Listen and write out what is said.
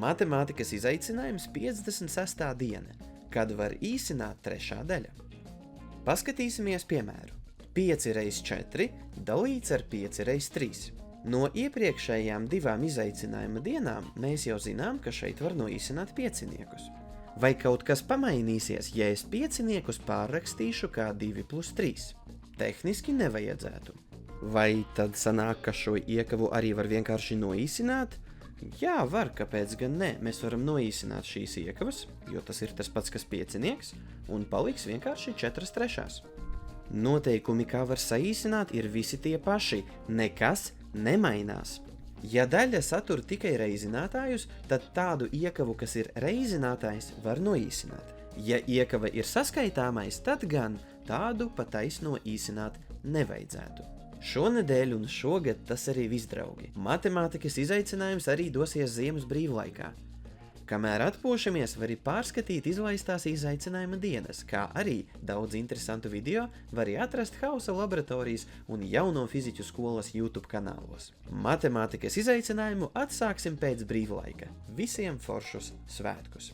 Matemātikas izaicinājums 56. diena, kad var īsināt 3. daļa. Paskatīsimies piemēru. 5 reiz 4 dalīts ar 5 reiz 3. No iepriekšējām 2 izaicinājuma dienām mēs jau zinām, ka šeit var noīsināt pieciniekus. Vai kaut kas pamainīsies, ja es pieciniekus pārrakstīšu kā 2 plus 3? Tehniski nevajadzētu. Vai tad sanāk, ka šo iekavu arī var vienkārši noīsināt? Jā, var, kāpēc gan ne? Mēs varam noīsināt šīs iekavas, jo tas ir tas pats, kas piecinieks, un paliks vienkārši 4/3. Noteikumi, kā var saīsināt, ir visi tie paši. Nekas nemainās. Ja daļa satur tikai reizinātājus, tad tādu iekavu, kas ir reizinātājs, var noīsināt. Ja iekava ir saskaitāmais, tad gan tādu pa taisno īsināt nevajadzētu. Šonedēļ un šogad tas arī viss, draugi. Matemātikas izaicinājums arī dosies ziemas brīvlaikā. Kamēr atpūšamies, var arī pārskatīt izlaistās izaicinājuma dienas, kā arī daudz interesantu video var arī atrast Hausa laboratorijas un Jauno fiziķu skolas YouTube kanālos. Matemātikas izaicinājumu atsāksim pēc brīvlaika. Visiem foršus svētkus!